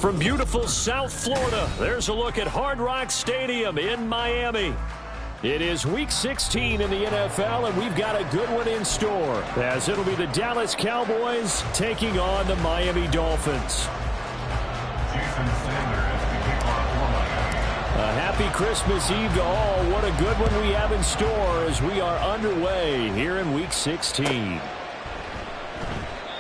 From beautiful South Florida, there's a look at Hard Rock Stadium in Miami. It is Week 16 in the NFL, and we've got a good one in store, as it'll be the Dallas Cowboys taking on the Miami Dolphins. A happy Christmas Eve to all. What a good one we have in store as we are underway here in Week 16.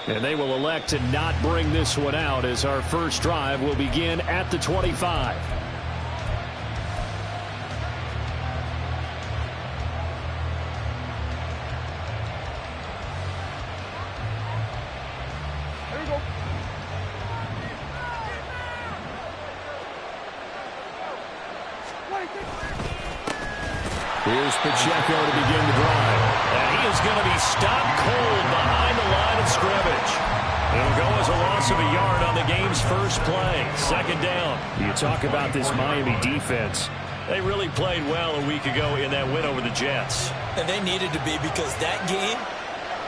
And they will elect to not bring this one out as our first drive will begin at the 25. There you go. Here's Pacheco to begin the drive. And he is going to be stopped cold behind the line of scrimmage. It'll go as a loss of a yard on the game's first play. Second down. You talk about this Miami defense. They really played well a week ago in that win over the Jets. And they needed to be, because that game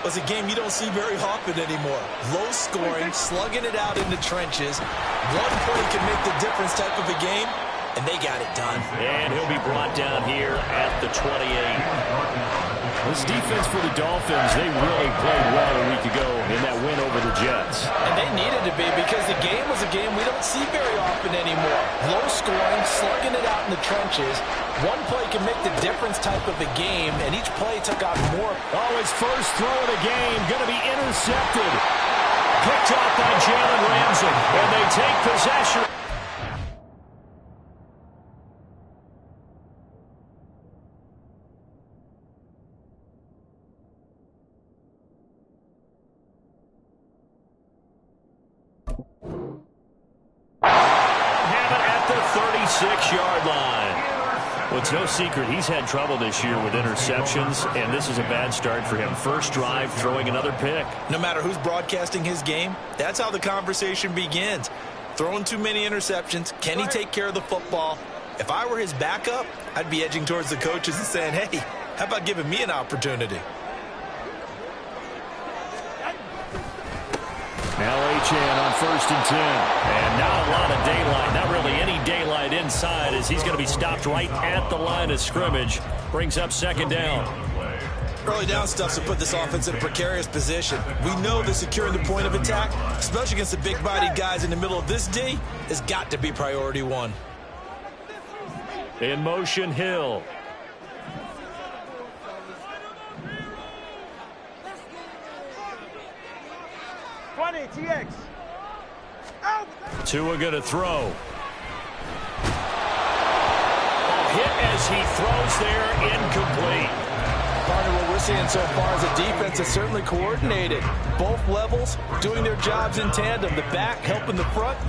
was a game you don't see very often anymore. Low scoring, slugging it out in the trenches. One play can make the difference type of a game, and they got it done. And he'll be brought down here at the 28. This defense for the Dolphins, they really played well a week ago in that win over the Jets. And they needed to be, because the game was a game we don't see very often anymore. Low scoring, slugging it out in the trenches. One play can make the difference type of a game, and each play took out more. Oh, his first throw of the game going to be intercepted. Picked off by Jalen Ramsey, and they take possession. Have it at the 36-yard line. Well, it's no secret he's had trouble this year with interceptions, and this is a bad start for him. First drive, throwing another pick. No matter who's broadcasting his game, that's how the conversation begins. Throwing too many interceptions. Can he take care of the football? If I were his backup, I'd be edging towards the coaches and saying, hey, how about giving me an opportunity? Now Achane on 1st and 10. And not a lot of daylight. Not really any daylight inside, as he's going to be stopped right at the line of scrimmage. Brings up second down. Early down stuff's to put this offense in a precarious position. We know that securing the point of attack, especially against the big-bodied guys in the middle of this D, has got to be priority one. In motion, Hill. TX. Tua going to throw. Hit as he throws there, incomplete. Partner, what we're seeing so far is a defense that's certainly coordinated. Both levels doing their jobs in tandem. The back helping the front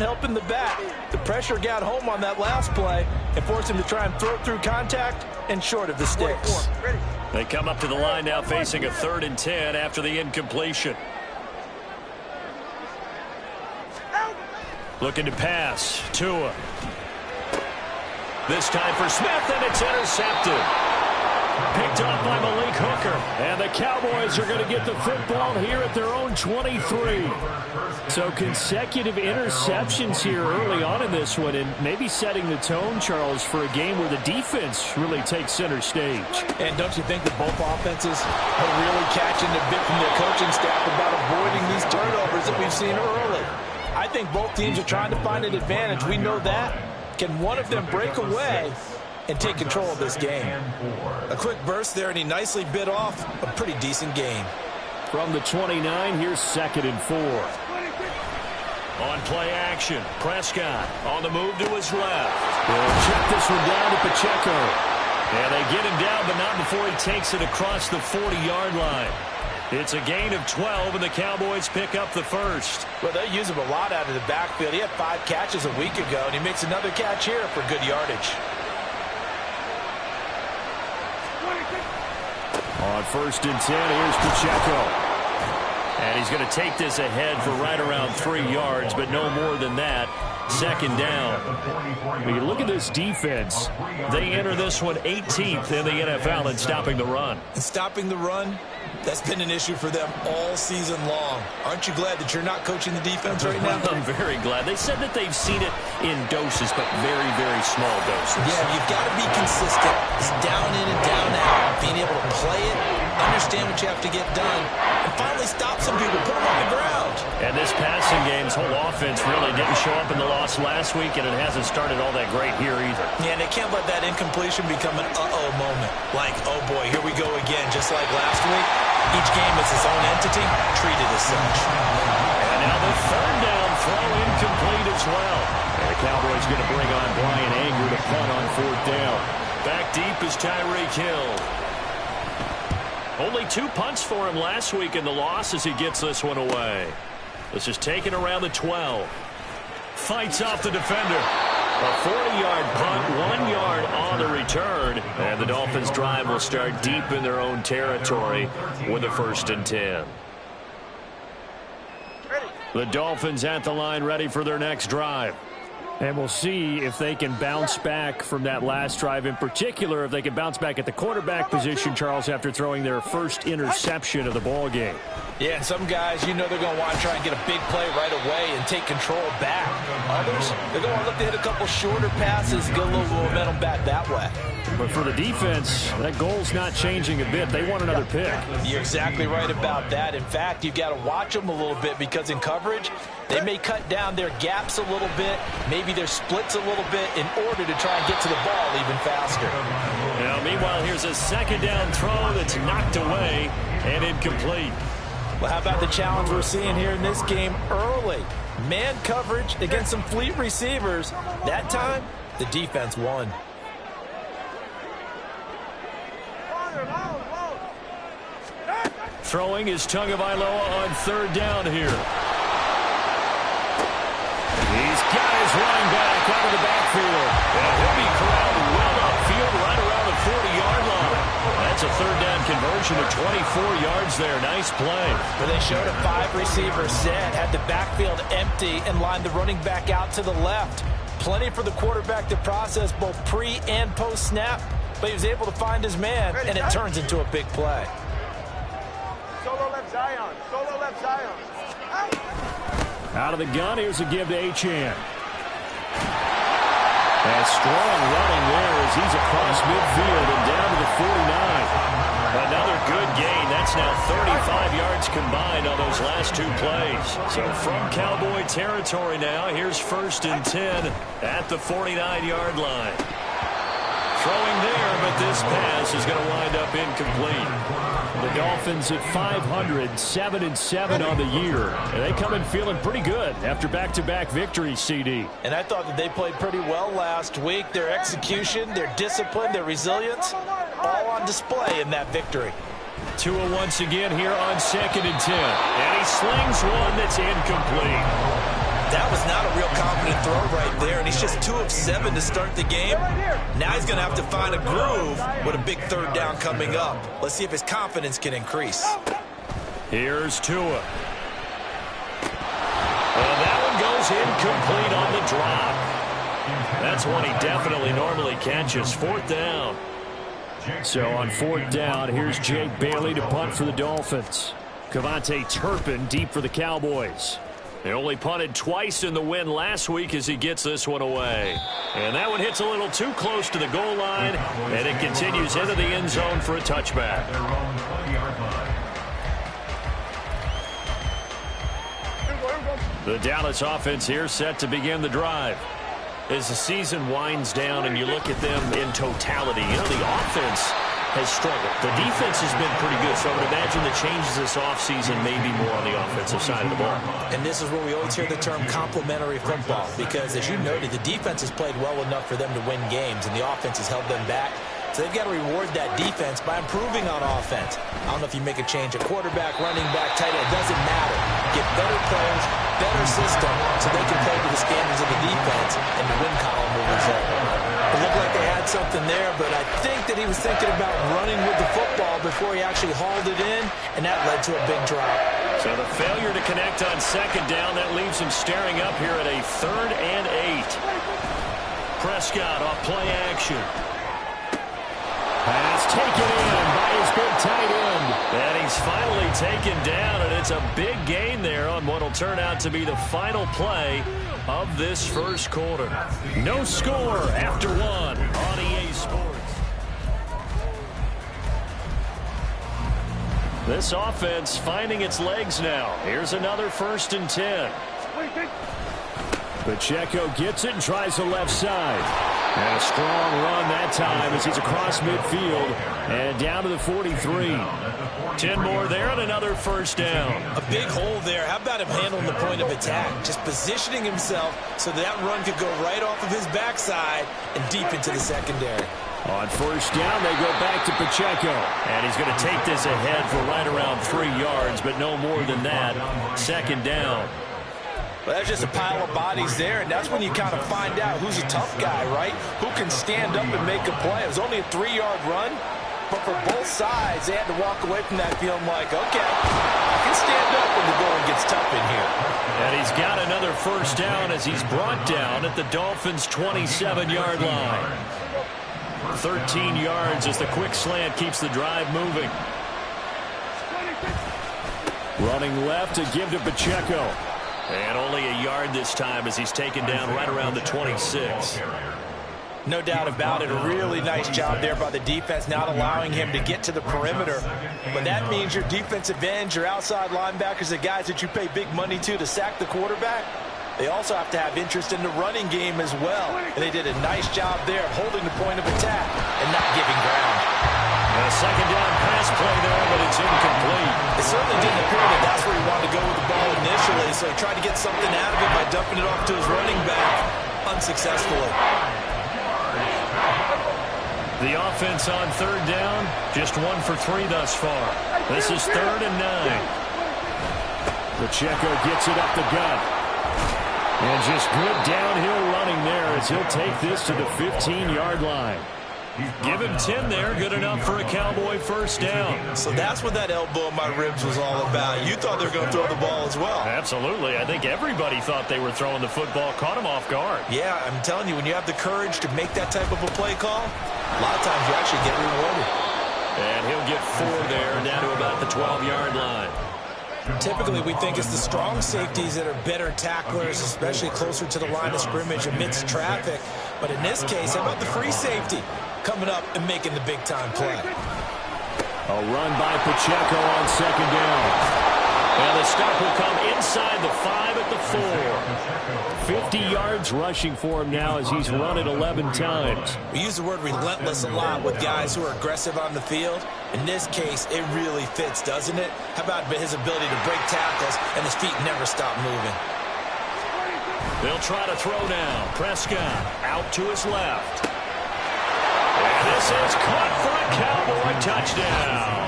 helping the back. The pressure got home on that last play and forced him to try and throw it through contact and short of the sticks. They come up to the line now facing a 3rd and 10 after the incompletion. Looking to pass. Tua. This time for Smith, and it's intercepted. Picked off by Malik Hooker. And the Cowboys are going to get the football here at their own 23. So consecutive interceptions here early on in this one, and maybe setting the tone, Charles, for a game where the defense really takes center stage. And don't you think that both offenses are really catching a bit from their coaching staff about avoiding these turnovers that we've seen early? I think both teams are trying to find an advantage. We know that. Can one of them break away and take control of this game? A quick burst there, and he nicely bit off a pretty decent gain. From the 29, here's 2nd and 4. On play action, Prescott on the move to his left. They'll check this one down to Pacheco. And they get him down, but not before he takes it across the 40-yard line. It's a gain of 12, and the Cowboys pick up the first. Well, they use him a lot out of the backfield. He had 5 catches a week ago, and he makes another catch here for good yardage. On 1st and 10, here's Pacheco. And he's going to take this ahead for right around 3 yards, but no more than that. 2nd down. When you look at this defense, they enter this one 18th in the NFL in stopping the run. And stopping the run That's been an issue for them all season long. Aren't you glad that you're not coaching the defense right now? I'm very glad. They said that they've seen it in doses, but very, very small doses. Yeah, you've got to be consistent. It's down in and down out. Being able to play it, understand what you have to get done, and finally stop some people, put them on the ground. And this passing game's whole offense really didn't show up in the loss last week, and it hasn't started all that great here either. Yeah, and they can't let that incompletion become an uh-oh moment. Like, oh boy, here we go again, just like last week. Each game is its own entity, treated as such. And now the third down throw incomplete as well. And the Cowboys going to bring on Brian Anger to punt on fourth down. Back deep is Tyreek Hill. Only 2 punts for him last week in the loss as he gets this one away. This is taken around the 12. Fights off the defender. A 40-yard punt, 1 yard on the return. And the Dolphins' drive will start deep in their own territory with a 1st and 10. The Dolphins at the line ready for their next drive. And we'll see if they can bounce back from that last drive. In particular, if they can bounce back at the quarterback position, Charles, after throwing their first interception of the ball game. Yeah, and some guys, you know they're going to want to try and get a big play right away and take control back. Others, they're going to look to hit a couple shorter passes, get a little momentum back that way. But for the defense, that goal's not changing a bit. They want another pick. You're exactly right about that. In fact, you've got to watch them a little bit because in coverage, they may cut down their gaps a little bit, maybe their splits a little bit in order to try and get to the ball even faster. Now, meanwhile, here's a second down throw that's knocked away and incomplete. Well, how about the challenge we're seeing here in this game early? Man coverage against some fleet receivers. That time, the defense won. Throwing is Tagovailoa on 3rd down here. He's got his running back out of the backfield. And he'll be corralled well upfield right around the 40-yard line. That's a 3rd down conversion of 24 yards there. Nice play. But they showed a 5-receiver set, had the backfield empty, and lined the running back out to the left. Plenty for the quarterback to process both pre- and post-snap, but he was able to find his man, and it turns into a big play. Solo left Zion. Solo left Zion. Out of the gun, here's a give to Achane. And strong running there as he's across midfield and down to the 49. Another good gain. That's now 35 yards combined on those last 2 plays. So from Cowboy territory now, here's 1st and 10 at the 49-yard line. Throwing there, but this pass is going to wind up incomplete. The Dolphins at 500, 7-7 on the year. And they come in feeling pretty good after back-to-back victories, CD. And I thought that they played pretty well last week. Their execution, their discipline, their resilience, all on display in that victory. Tua once again here on 2nd and 10. And he slings one that's incomplete. That was not a real confident throw right there, and he's just 2 of 7 to start the game. Now he's going to have to find a groove with a big 3rd down coming up. Let's see if his confidence can increase. Here's Tua. And that one goes incomplete on the drop. That's one he definitely normally catches. 4th down. So on 4th down, here's Jake Bailey to punt for the Dolphins. Cavante Turpin deep for the Cowboys. They only punted twice in the win last week as he gets this one away. And that one hits a little too close to the goal line, and it continues into the end zone for a touchback. The Dallas offense here set to begin the drive. As the season winds down and you look at them in totality, you know, the offense has struggled. The defense has been pretty good, so I would imagine the changes this offseason may be more on the offensive side of the ball. And this is where we always hear the term complementary football, because as you noted, the defense has played well enough for them to win games, and the offense has held them back. So they've got to reward that defense by improving on offense. I don't know if you make a change at quarterback, running back, tight end, it doesn't matter. Get better players, better system, so they can play to the standards of the defense, and the win column will result. It looked like they had something there, but I think that he was thinking about running with the football before he actually hauled it in, and that led to a big drop. So the failure to connect on 2nd down, that leaves him staring up here at a 3rd and 8. Prescott off play action. Pass taken in by his big tight end. And he's taken down, and it's a big gain there on what will turn out to be the final play of this first quarter. No score after one on EA Sports. This offense finding its legs now. Here's another 1st and 10. Pacheco gets it and tries the left side. And a strong run that time as he's across midfield and down to the 43. 10 more there and another 1st down. A big hole there. How about him handling the point of attack? Just positioning himself so that run could go right off of his backside and deep into the secondary. On 1st down, they go back to Pacheco. And he's going to take this ahead for right around 3 yards, but no more than that. 2nd down. Well, that's just a pile of bodies there, and that's when you kind of find out who's a tough guy, right? Who can stand up and make a play. It was only a 3-yard run, but for both sides, they had to walk away from that feeling like, okay, I can stand up when the going gets tough in here. And he's got another 1st down as he's brought down at the Dolphins' 27-yard line. 13 yards as the quick slant keeps the drive moving. Running left to give to Pacheco. And only a yard this time as he's taken down right around the 26. No doubt about it. A really nice job there by the defense, not allowing him to get to the perimeter. But that means your defensive ends, your outside linebackers, the guys that you pay big money to sack the quarterback, they also have to have interest in the running game as well. And they did a nice job there of holding the point of attack and not giving ground. And a 2nd down pass play there, but it's incomplete. It certainly didn't appear that that's where he wanted to go with the ball initially, so he tried to get something out of it by dumping it off to his running back unsuccessfully. The offense on 3rd down, just 1 for 3 thus far. This is 3rd and 9. Pacheco gets it up the gut. And just good downhill running there as he'll take this to the 15-yard line. Give him 10 there, good enough for a Cowboy 1st down. So that's what that elbow in my ribs was all about. You thought they were going to throw the ball as well. Absolutely. I think everybody thought they were throwing the football, caught him off guard. Yeah, I'm telling you, when you have the courage to make that type of a play call, a lot of times you actually get rewarded. And he'll get 4 there, down to about the 12-yard line. Typically, we think it's the strong safeties that are better tacklers, especially closer to the line of scrimmage amidst traffic. But in this case, how about the free safety coming up and making the big-time play? A run by Pacheco on 2nd down. And the stop will come inside the 5 at the 4. 50 yards rushing for him now as he's run it 11 times. We use the word relentless a lot with guys who are aggressive on the field. In this case, it really fits, doesn't it? How about his ability to break tackles and his feet never stop moving? They'll try to throw now. Prescott out to his left. And this is caught for a Cowboy touchdown.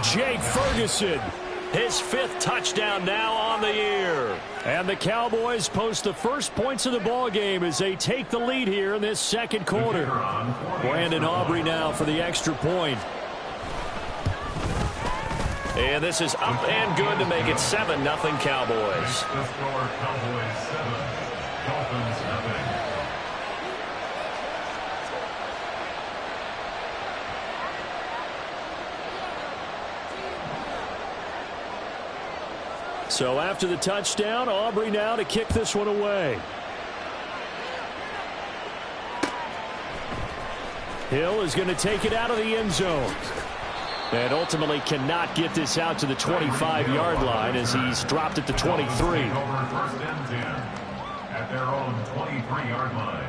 Jake Ferguson, his 5th touchdown now on the year. And the Cowboys post the first points of the ball game as they take the lead here in this 2nd quarter. Brandon Aubrey now for the extra point. And this is up and good to make it 7-0 Cowboys. So after the touchdown, Aubrey now to kick this one away. Hill is going to take it out of the end zone. And ultimately cannot get this out to the 25-yard line as he's dropped at the 23. First and 10 at their own 23-yard line.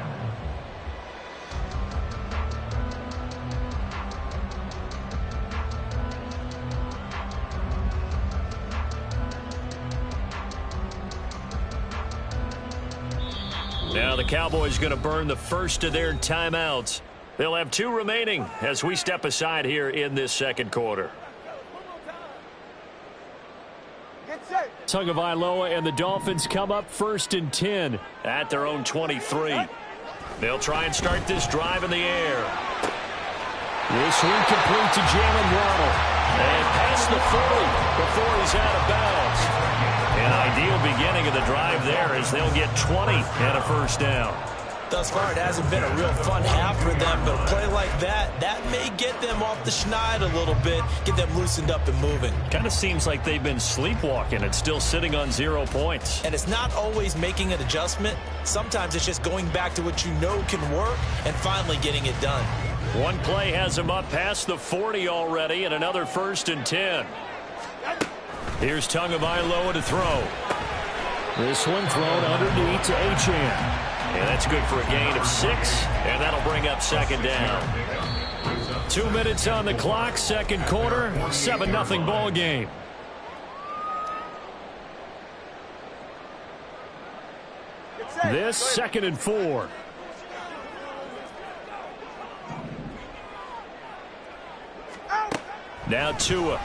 Now the Cowboys going to burn the first of their timeouts. They'll have 2 remaining as we step aside here in this 2nd quarter. Tagovailoa and the Dolphins come up 1st and 10 at their own 23. They'll try and start this drive in the air. This one complete to Jalen Waddle. And past the 40 before he's out of bounds. An ideal beginning of the drive there as they'll get 20 and a 1st down. Thus far, it hasn't been a real fun half for them, but a play like that may get them off the schneid a little bit, get them loosened up and moving. Kind of seems like they've been sleepwalking and still sitting on 0 points. And it's not always making an adjustment. Sometimes it's just going back to what you know can work and finally getting it done. One play has them up past the 40 already, and another 1st and 10. Here's Tagovailoa to throw. This one thrown underneath to Achane. And that's good for a gain of 6, and that'll bring up 2nd down. 2 minutes on the clock, 2nd quarter, 7-0 ball game. This 2nd and 4. Now Tua.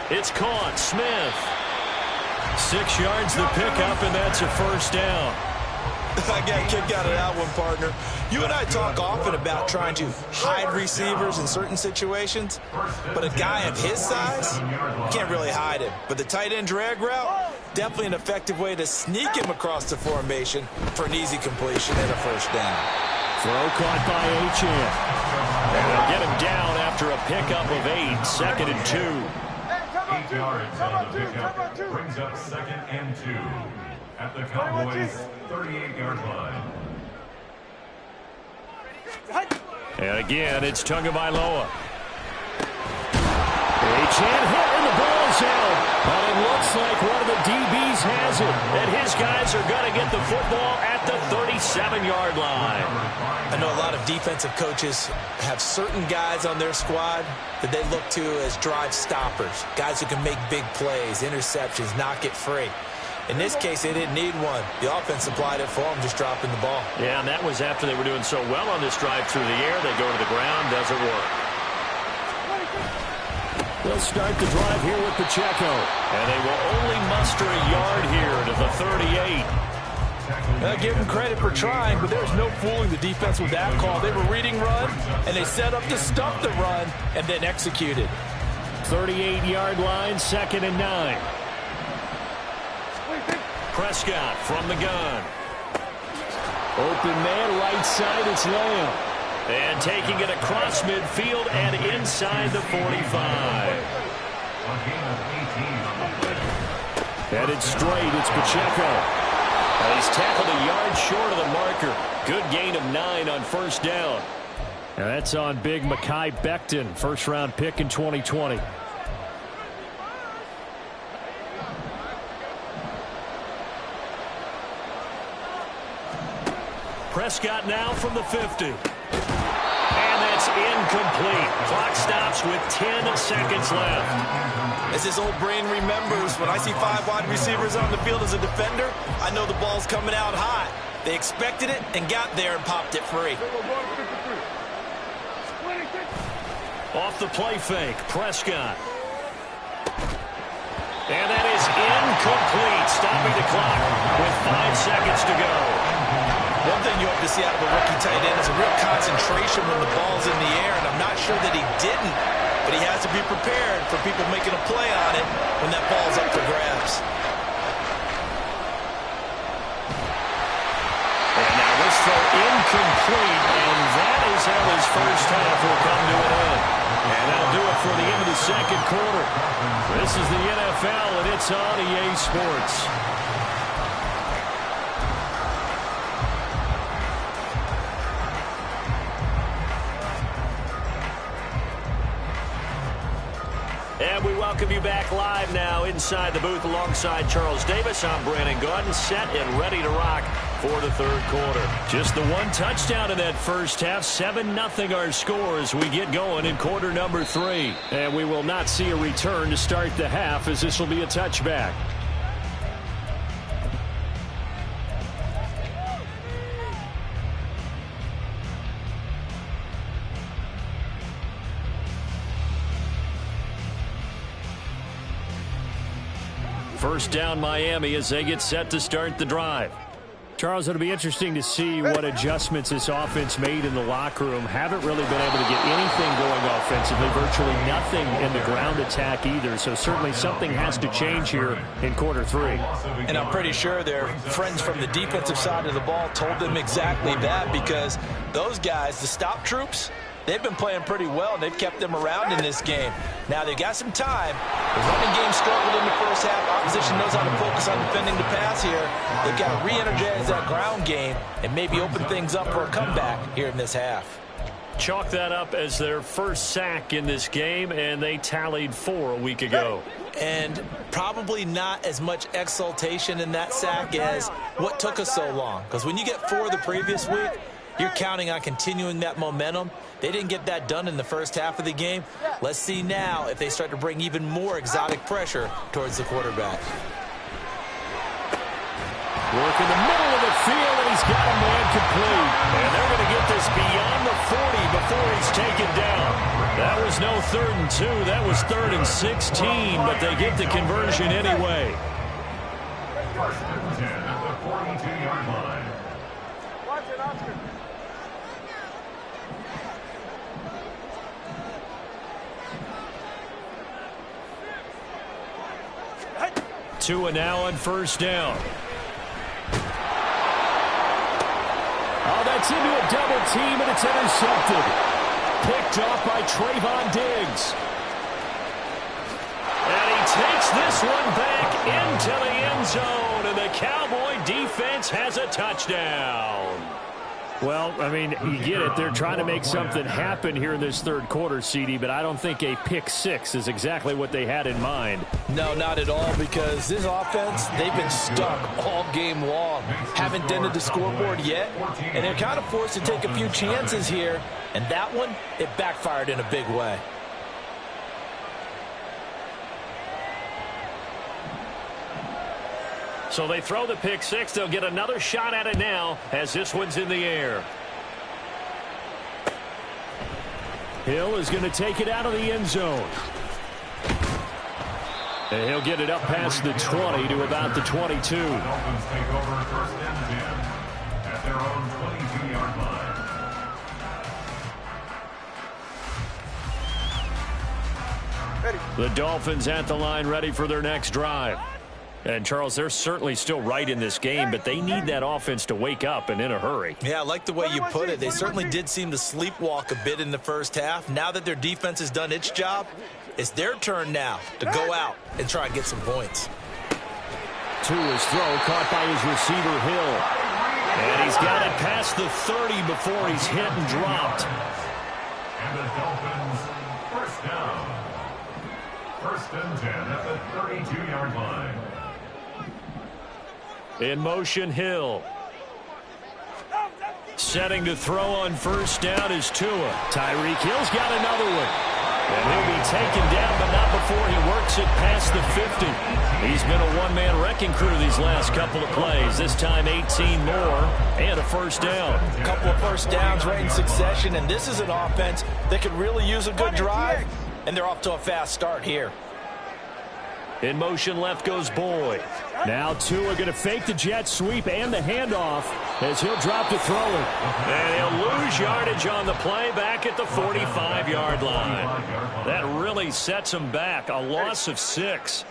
It's caught. Smith. 6 yards the pickup, and that's a 1st down. I got a kick out of that one, partner. You and I talk often about trying to hide receivers in certain situations, but a guy of his size, you can't really hide him. But the tight end drag route, definitely an effective way to sneak him across the formation for an easy completion and a 1st down. Throw caught by Achane. And they'll get him down after a pickup of 8, 2nd and 2. 8 yards on the pickup brings up 2nd and 2 at the Cowboys' 38-yard line. And again, it's Tagovailoa. Achane hit and the ball's out. But it looks like one of the DBs has it. And his guys are going to get the football at the 37-yard line. I know a lot of defensive coaches have certain guys on their squad that they look to as drive stoppers, guys who can make big plays, interceptions, knock it free. In this case, they didn't need one. The offense supplied it for them, just dropping the ball. Yeah, and that was after they were doing so well on this drive through the air. They go to the ground, doesn't work. They'll start the drive here with Pacheco. And they will only muster a yard here to the 38. I'll give them credit for trying, but there's no fooling the defense with that call. They were reading run, and they set up to stop the run, and then executed. 38-yard line, 2nd and 9. Prescott from the gun. Open man, right side, it's Lamb. And taking it across midfield and inside the 45. Headed straight, it's Pacheco. And he's tackled a yard short of the marker. Good gain of 9 on 1st down. And that's on big Mekhi Becton, 1st-round pick in 2020. Prescott now from the 50. And that's incomplete. Clock stops with 10 seconds left. As his old brain remembers, when I see 5 wide receivers on the field as a defender, I know the ball's coming out high. They expected it and got there and popped it free. Off the play fake, Prescott. And that is incomplete, stopping the clock with 5 seconds to go. One thing you hope to see out of a rookie tight end is a real concentration when the ball's in the air, and I'm not sure that he didn't, but he has to be prepared for people making a play on it when that ball's up for grabs. And now this throw incomplete, and that is how his 1st half will come to an end. And that'll do it for the end of the 2nd quarter. This is the NFL, and it's on EA Sports. And we welcome you back live now inside the booth alongside Charles Davis. I'm Brandon Gaudin, set and ready to rock for the 3rd quarter. Just the 1 touchdown in that 1st half. 7-0 our score as we get going in quarter number 3. And we will not see a return to start the half, as this will be a touchback. First down Miami as they get set to start the drive. Charles, it'll be interesting to see what adjustments this offense made in the locker room. Haven't really been able to get anything going offensively, virtually nothing in the ground attack either. So certainly something has to change here in quarter three. And I'm pretty sure their friends from the defensive side of the ball told them exactly that, because those guys, the stop troops, they've been playing pretty well, and they've kept them around in this game. Now, they've got some time. The running game struggled in the first half. Opposition knows how to focus on defending the pass here. They've got to re-energize that ground game and maybe open things up for a comeback here in this half. Chalk that up as their first sack in this game, and they tallied 4 a week ago. And probably not as much exultation in that sack as what took us so long. Because when you get 4 the previous week, you're counting on continuing that momentum. They didn't get that done in the first half of the game. Let's see now if they start to bring even more exotic pressure towards the quarterback. Work in the middle of the field, and he's got a man complete. And they're going to get this beyond the 40 before he's taken down. That was no 3rd and 2. That was 3rd and 16, but they get the conversion anyway. First and 10 at the 42-yard line. Watch it, Oscar. Tua now on first down. Oh, that's into a double team, and it's intercepted. Picked off by Trayvon Diggs. And he takes this one back into the end zone, and the Cowboy defense has a touchdown. Well, I mean, you get it. They're trying to make something happen here in this third quarter, CD, but I don't think a pick 6 is exactly what they had in mind. No, not at all, because this offense, they've been stuck all game long. Haven't dented the scoreboard yet, and they're kind of forced to take a few chances here, and that one, it backfired in a big way. So they throw the pick 6. They'll get another shot at it now as this one's in the air. Hill is going to take it out of the end zone. And he'll get it up past the 20 to about the 22. Dolphins take over first and 10 at their own 22-yard line. The Dolphins at the line, ready for their next drive. And, Charles, they're certainly still right in this game, but they need that offense to wake up and in a hurry. Yeah, I like the way you put it. They certainly did seem to sleepwalk a bit in the first half. Now that their defense has done its job, it's their turn now to go out and try and get some points. Tua's throw caught by his receiver, Hill. And he's got it past the 30 before he's hit and dropped. And the Dolphins first down. First and 10 at the 32-yard line. In motion, Hill. Setting to throw on first down is Tua. Tyreek Hill's got another one. And he'll be taken down, but not before he works it past the 50. He's been a one-man wrecking crew these last couple of plays. This time 18 more and a first down. A couple of first downs right in succession, and this is an offense that could really use a good drive, and they're off to a fast start here. In motion, left goes Boyd. Now Tua going to fake the jet sweep and the handoff as he'll drop to throw it. And he'll lose yardage on the play back at the 45-yard line. That really sets him back. A loss of 6.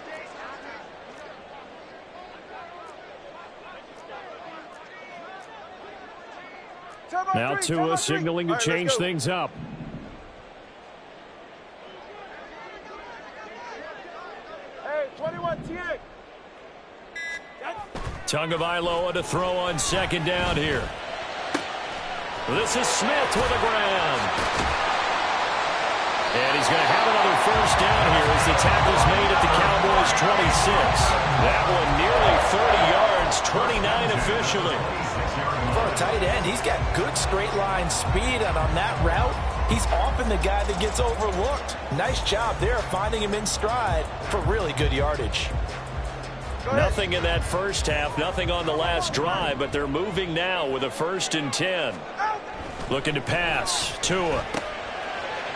Now Tua signaling to change things up. Tagovailoa to throw on second down here. This is Smith with the ground. And he's going to have another first down here as the tackle's made at the Cowboys' 26. That one nearly 30 yards, 29 officially. For a tight end, he's got good straight line speed, and on that route, he's often the guy that gets overlooked. Nice job there finding him in stride for really good yardage. Nothing in that first half, nothing on the last drive, but they're moving now with a 1st and 10. Looking to pass. Tua.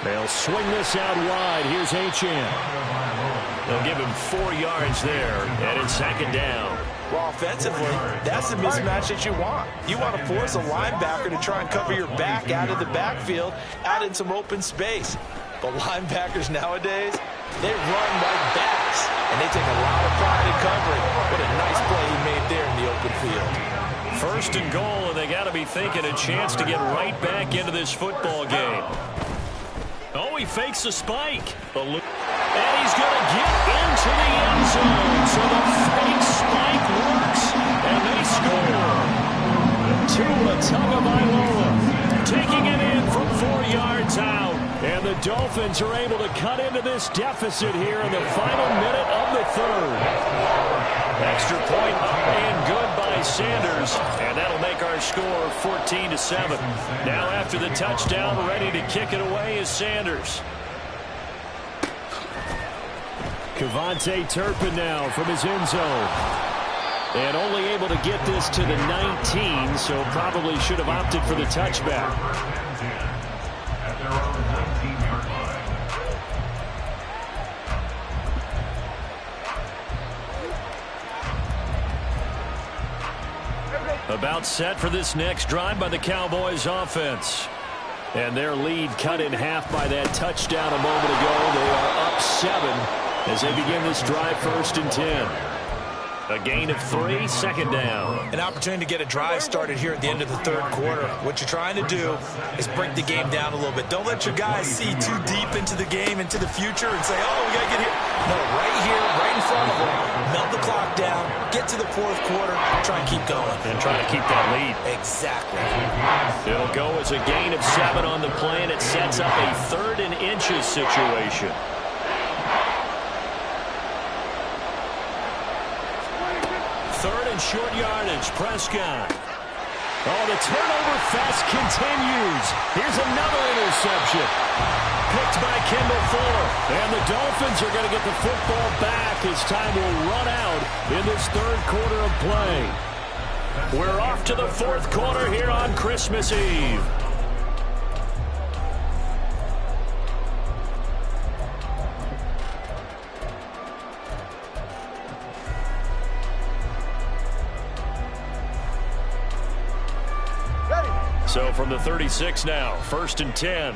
They'll swing this out wide. Here's Achane. They'll give him 4 yards there, and it's second down. Well, offensively, that's the mismatch that you want. You want to force a linebacker to try and cover your back out of the backfield, out in some open space. But linebackers nowadays, they run like bats, and they take a lot of pride in covering. What a nice play he made there in the open field. First and goal, and they got to be thinking a chance to get right back into this football game. Oh, he fakes the spike. And he's going to get into the end zone. So the fake spike works, and they score. Tua Tagovailoa taking it in from 4 yards out. And the Dolphins are able to cut into this deficit here in the final minute of the third. Extra point up and good by Sanders. And that'll make our score 14-7. Now after the touchdown, ready to kick it away is Sanders. Kevontae Turpin now from his end zone. And only able to get this to the 19, so probably should have opted for the touchback. At their own 19-yard line. About set for this next drive by the Cowboys offense. And their lead cut in half by that touchdown a moment ago. They are up 7 as they begin this drive 1st and 10. A gain of 3, second down. An opportunity to get a drive started here at the end of the third quarter. What you're trying to do is break the game down a little bit. Don't let your guys see too deep into the game, into the future, and say, oh, we got to get here. No, right here, right in front of them. Melt the clock down, get to the fourth quarter, try and keep going. And try to keep that lead. Exactly. It'll go as a gain of 7 on the play, and it sets up a 3rd and inches situation. Third and short yardage, Prescott. Oh, the turnover fest continues. Here's another interception. Picked by Kendall Fuller. And the Dolphins are going to get the football back as time will run out in this third quarter of play. We're off to the fourth quarter here on Christmas Eve. So from the 36 now, 1st and 10.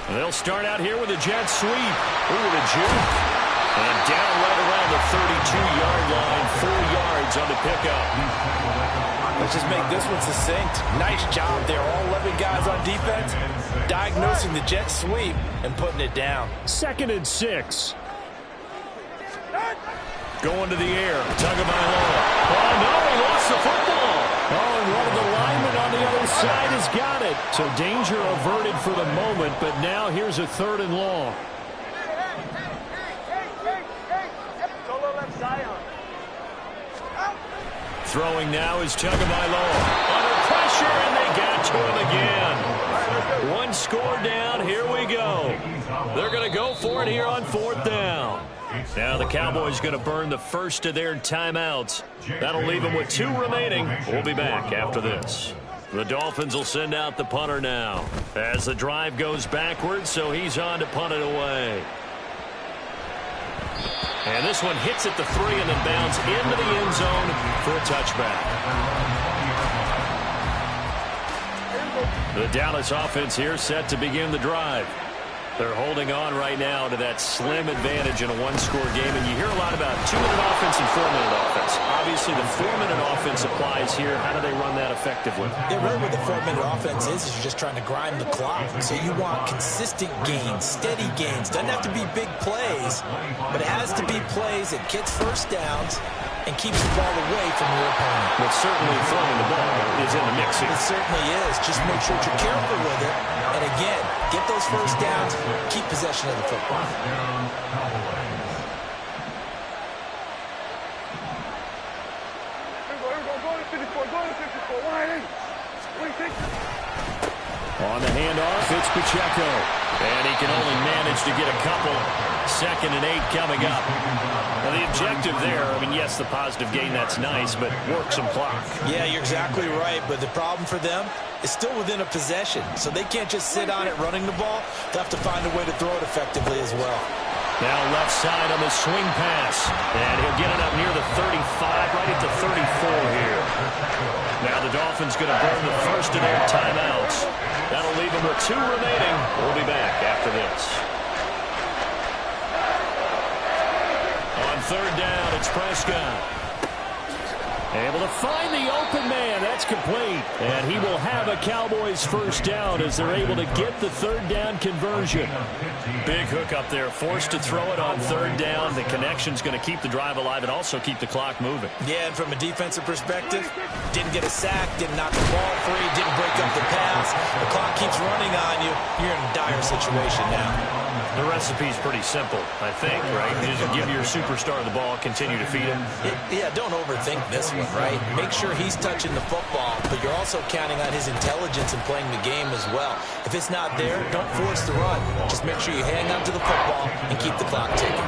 They'll start out here with a jet sweep. Ooh, the juke. And down right around the 32-yard line, 4 yards on the pickup. Let's just make this one succinct. Nice job there. All 11 guys on defense diagnosing the jet sweep and putting it down. 2nd and 6. Going to the air. Tagovailoa. Oh, no, he lost the football. Oh, and one of the linemen on the other side has got it. So danger averted for the moment, but now here's a 3rd and long. Solo left Zion. Throwing now is Tagovailoa. Under pressure, and they got to him again. 1 score down. Here we go. They're going to go for it here on 4th down. Now the Cowboys going to burn the first of their timeouts. That'll leave them with 2 remaining. We'll be back after this. The Dolphins will send out the punter now as the drive goes backwards, so he's on to punt it away. And this one hits at the 3 and then bounds into the end zone for a touchback. The Dallas offense here set to begin the drive. They're holding on right now to that slim advantage in a 1-score game, and you hear a lot about 2-minute offense and 4-minute offense. Obviously, the 4-minute offense applies here. How do they run that effectively? Yeah, really what the 4-minute offense is you're just trying to grind the clock. So you want consistent gains, steady gains. Doesn't have to be big plays, but it has to be plays that gets first downs and keeps the ball away from your opponent. But certainly throwing the ball is in the mix here. It certainly is. Just make sure you're careful with it. And again, get those first downs, keep possession of the football. On the handoff, it's Pacheco. And he can only manage to get a couple. 2nd and 8 coming up. Now the objective there, I mean, yes, the positive gain, that's nice, but work some clock. Yeah, you're exactly right. But the problem for them, is still within a possession, so they can't just sit on it running the ball. They'll have to find a way to throw it effectively as well. Now left side on the swing pass. And he'll get it up near the 35, right at the 34 here. Now the Dolphins going to burn the first of their timeouts. That'll leave them with 2 remaining. We'll be back after this. On third down, it's Prescott. Able to find the open man. That's complete. And he will have a Cowboys first down as they're able to get the third down conversion. Big hook up there. Forced to throw it on third down. The connection's going to keep the drive alive and also keep the clock moving. Yeah, and from a defensive perspective, didn't get a sack, didn't knock the ball free, didn't break up the pass. The clock keeps running on you. You're in a dire situation now. The recipe's pretty simple, I think, right? You just give your superstar the ball, continue to feed him. Yeah, don't overthink this one, right? Make sure he's touching the football, but you're also counting on his intelligence in playing the game as well. If it's not there, don't force the run. Just make sure you hang on to the football and keep the clock ticking.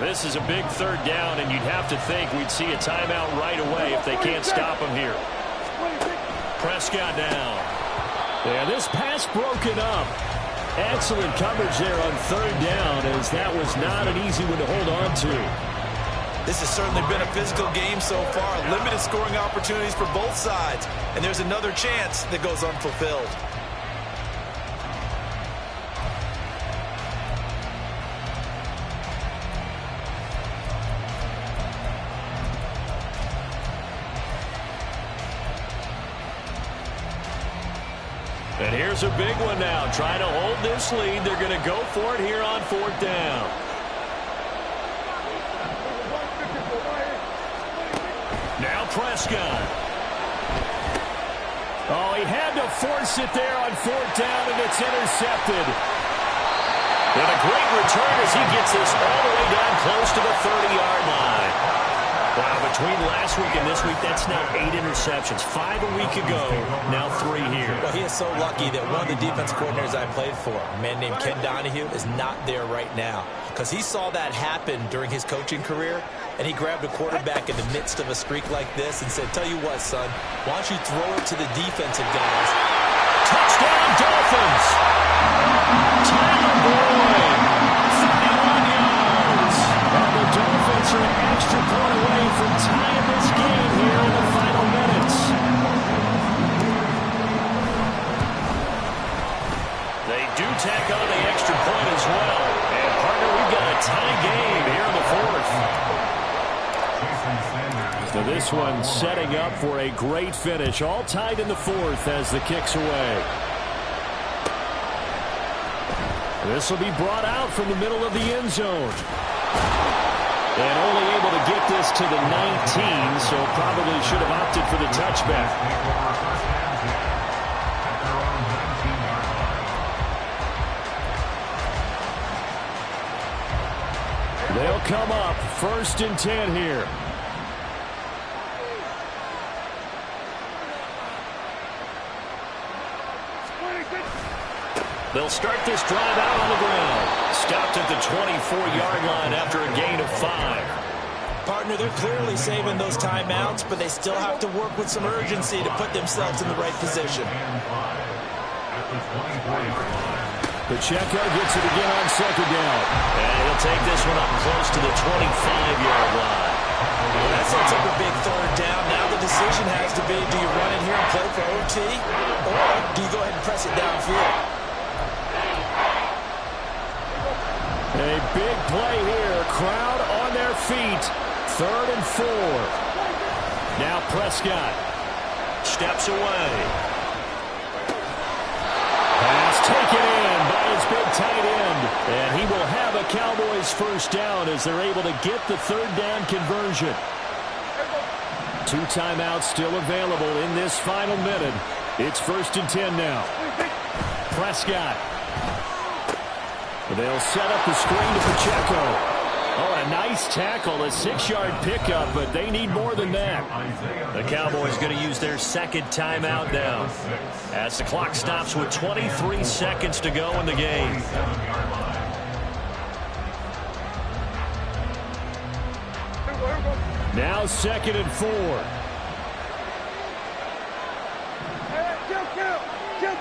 This is a big third down, and you'd have to think we'd see a timeout right away if they can't stop him here. Prescott down. Yeah, this pass broken up. Excellent coverage there on third down, as that was not an easy one to hold on to. This has certainly been a physical game so far. Limited scoring opportunities for both sides, and there's another chance that goes unfulfilled. And here's a big one now. Trying to hold this lead. They're going to go for it here on fourth down. Now Prescott. Oh, he had to force it there on fourth down, and it's intercepted. And a great return as he gets this all the way down close to the 30-yard line. Wow, between last week and this week, that's now 8 interceptions. 5 a week ago, now 3 here. Well, he is so lucky that one of the defense coordinators I played for, a man named Ken Donahue, is not there right now. Because he saw that happen during his coaching career, and he grabbed a quarterback in the midst of a streak like this and said, tell you what, son, why don't you throw it to the defensive guys? Touchdown, Dolphins! Tyler Boyd, 31 yards. And the Dolphins are an extra point away from tying this game here in the final minutes. They do tack on the extra point as well. And, partner, we've got a tie game here in the fourth. So this one setting up for a great finish. All tied in the fourth as the kick's away. This will be brought out from the middle of the end zone. And only able to get this to the 19, so probably should have opted for the touchback. They'll come up 1st and 10 here. They'll start this drive out on the ground. Stopped at the 24-yard line after a gain of 5. Partner, they're clearly saving those timeouts, but they still have to work with some urgency to put themselves in the right position. Pacheco gets it again on 2nd down. And he'll take this one up close to the 25-yard line. Well, that sets up a big third down. Now the decision has to be, do you run in here and play for OT, or do you go ahead and press it downfield? A big play here. Crowd on their feet. 3rd and 4. Now Prescott steps away. Pass taken in by his big tight end. And he will have a Cowboys first down as they're able to get the third down conversion. 2 timeouts still available in this final minute. It's 1st and 10 now. Prescott. They'll set up the screen to Pacheco. Oh, a nice tackle, a 6-yard pickup, but they need more than that. The Cowboys going to use their 2nd timeout now as the clock stops with 23 seconds to go in the game. Now 2nd and 4.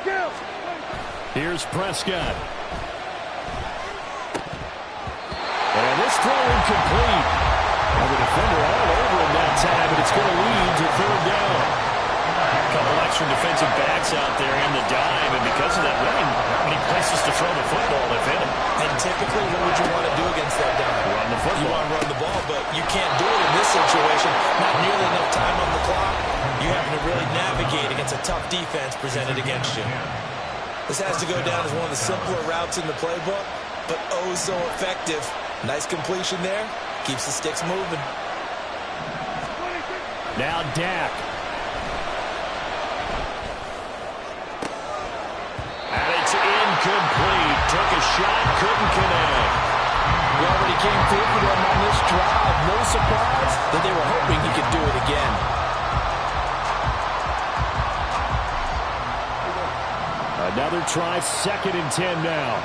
Kill. Here's Prescott. And this throw incomplete. And the defender all over him that time, but it's going to lead to 3rd down. A couple extra defensive backs out there in the dime, and because of that, really not many places to throw the football if any. And typically, what would you want to do against that dime? Run the football. You want to run the ball, but you can't do it in this situation. Not nearly enough time on the clock. You have to really navigate against a tough defense presented against you. This has to go down as one of the simpler routes in the playbook, but oh so effective. Nice completion there. Keeps the sticks moving. Now Dak. And it's incomplete. Took a shot, couldn't connect. He already came through for them on this drive. No surprise that they were hoping he could do it again. Another try, 2nd and 10 now.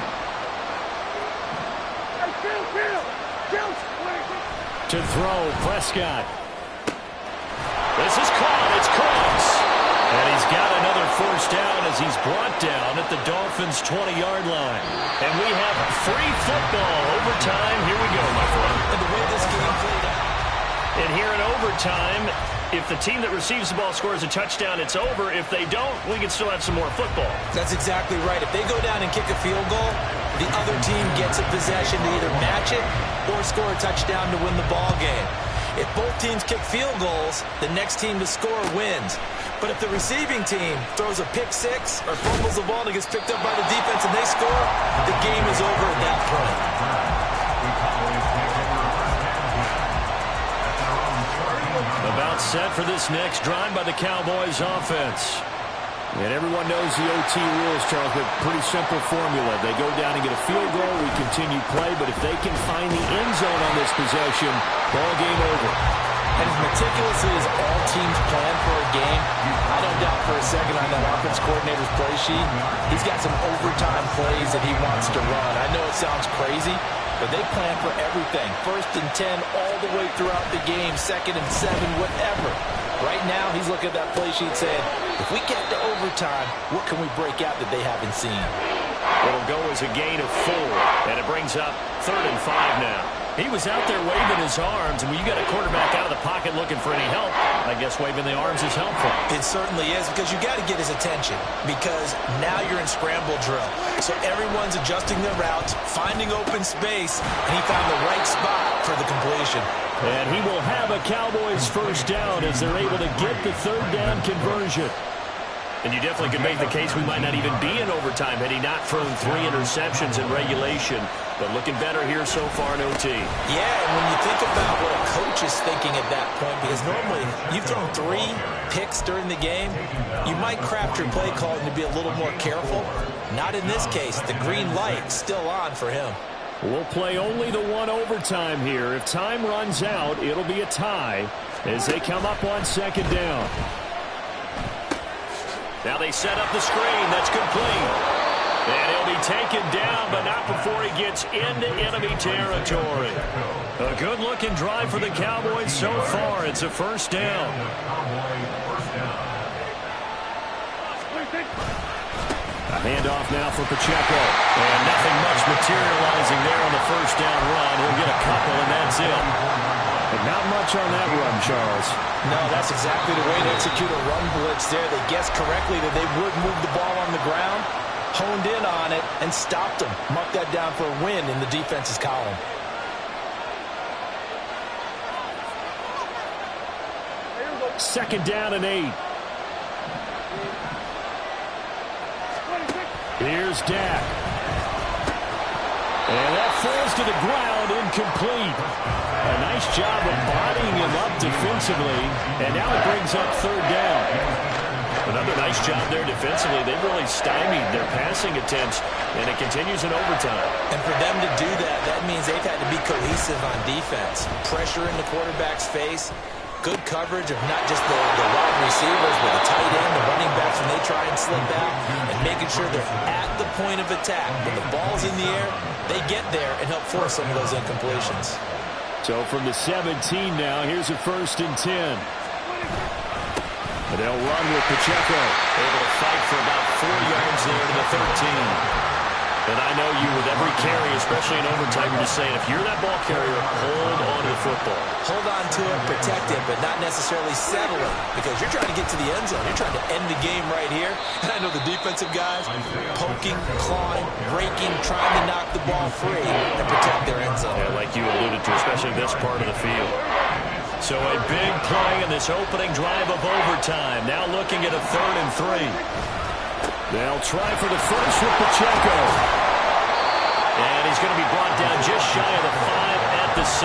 To throw, Prescott. This is caught. It's close. And he's got another 1st down as he's brought down at the Dolphins' 20-yard line. And we have free football. Overtime. Here we go, my friend. And the way this game played out. And here in overtime, if the team that receives the ball scores a touchdown, it's over. If they don't, we can still have some more football. That's exactly right. If they go down and kick a field goal, the other team gets a possession to either match it or score a touchdown to win the ball game. If both teams kick field goals, the next team to score wins. But if the receiving team throws a pick six or fumbles the ball and it gets picked up by the defense and they score, the game is over at that point. About set for this next drive by the Cowboys offense. And everyone knows the OT rules, Charles, but pretty simple formula. They go down and get a field goal, we continue play, but if they can find the end zone on this possession, ball game over. And as meticulous as all teams plan for a game, I don't doubt for a second on that offense coordinator's play sheet, he's got some overtime plays that he wants to run. I know it sounds crazy, but they plan for everything. 1st and 10 all the way throughout the game, 2nd and 7, whatever. Right now, he's looking at that play sheet saying, if we get to overtime, what can we break out that they haven't seen? It'll go as a gain of 4, and it brings up 3rd and 5 now. He was out there waving his arms, and when you got a quarterback out of the pocket looking for any help, I guess waving the arms is helpful. It certainly is, because you got to get his attention, because now you're in scramble drill. So everyone's adjusting their routes, finding open space, and he found the right spot for the completion. And he will have a Cowboys 1st down as they're able to get the 3rd down conversion. And you definitely could make the case we might not even be in overtime had he not thrown 3 interceptions in regulation. But looking better here so far in OT. Yeah, and when you think about what a coach is thinking at that point, because normally you've thrown 3 picks during the game, you might craft your play calling to be a little more careful. Not in this case. The green light still on for him. We'll play only the 1 overtime here. If time runs out, it'll be a tie as they come up on 2nd down. Now they set up the screen. That's complete. And he'll be taken down, but not before he gets into enemy territory. A good-looking drive for the Cowboys so far. It's a 1st down. A handoff now for Pacheco. And nothing much materializing there on the 1st down run. He'll get a couple, and that's it. But not much on that run, Charles. No, that's exactly the way to execute a run blitz there. They guessed correctly that they would move the ball on the ground, honed in on it, and stopped them. Marked that down for a win in the defense's column. Second down and 8. Here's Dak. And that falls to the ground, incomplete. A nice job of bodying him up defensively. And now it brings up 3rd down. Another nice job there defensively. They've really stymied their passing attempts, and it continues in overtime. And for them to do that, that means they've had to be cohesive on defense. Pressure in the quarterback's face. Good coverage of not just the wide receivers, but the tight end, the running backs when they try and slip out, and making sure they're at the point of attack. When the ball's in the air, they get there and help force some of those incompletions. So from the 17 now, here's a 1st and 10. And they'll run with Pacheco. Able to fight for about 4 yards there to the 13. And I know you, with every carry, especially in overtime, you're just saying, if you're that ball carrier, hold on to the football. Hold on to it, protect it, but not necessarily settle it, because you're trying to get to the end zone. You're trying to end the game right here. And I know the defensive guys poking, clawing, breaking, trying to knock the ball free and protect their end zone. Yeah, like you alluded to, especially this part of the field. So a big play in this opening drive of overtime. Now looking at a 3rd and 3. They'll try for the first with Pacheco. And he's going to be brought down just shy of the 5 at the 6.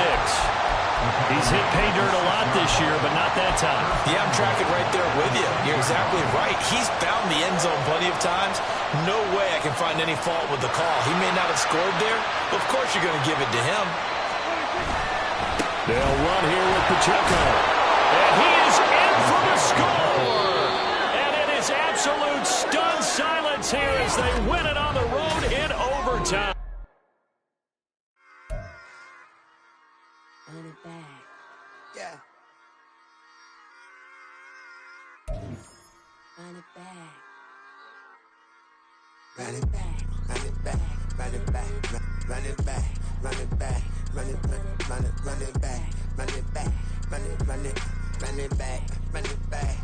He's hit pay dirt a lot this year, but not that time. Yeah, I'm tracking right there with you. You're exactly right. He's found the end zone plenty of times. No way I can find any fault with the call. He may not have scored there, but of course you're going to give it to him. They'll run here with Pacheco. And he is in for the score. And it is absolute stunned silence here as they win it on the road in overtime. Run it back. Yeah. Run it back. Run it back. Run it back. Run it back. Run it back. Run it back. Run it back. Run it back. Run it back. Run it run it run it back. Run it back.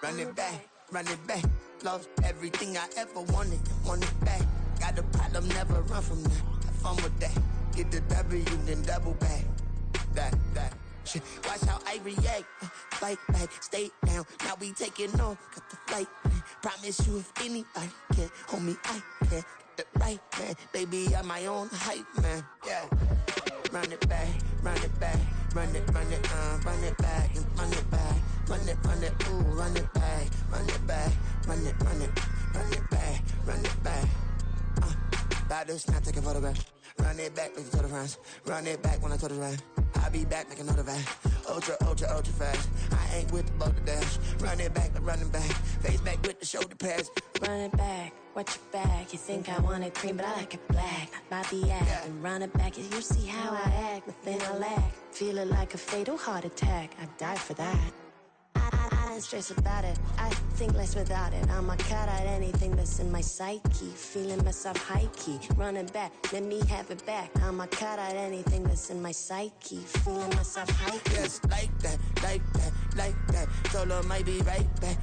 Run it back. Run it back. Lost everything I ever wanted. Want it back. Got a problem, never run from that. Have fun with that. Get the W, then double back. That. Shit. Watch how I react. Fight back, stay down. Now we taking off. Got the flight. Promise you if anybody can hold me, I can. Get the right man. Baby, I'm my own hype man. Yeah. Run it back, run it back. Run it, run it back, and run it back. Run it, ooh, run it back. Run it back, run it back, run it back. Battles, not taking photograph. Run it back, make it to the friends. Run it back when I told it right. I'll be back, make another back. Ultra fast. I ain't with the boat to dash. Run it back, but running back. Face back with the shoulder pads. Run it back. Watch your back. You think I want it cream, but I like it black. Not the act. Yeah. And run it back. You see how I act. Nothing I lack. Feel it like a fatal heart attack. I'd die for that. I ain't stressed about it. I think less without it. I'ma cut out anything that's in my psyche. Feeling myself high key. Running back, let me have it back. I'ma cut out anything that's in my psyche. Feeling myself high key. Yes, like that. Solo might be right back.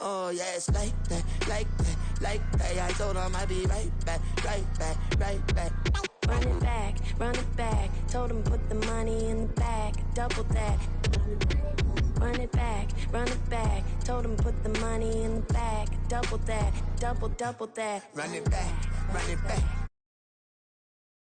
Oh, yes, like that. I told her I might be right back. Run it back. Told him put the money in the bag. Double that. Run it back. Told him put the money in the bag. Double that. Double that. Run it back.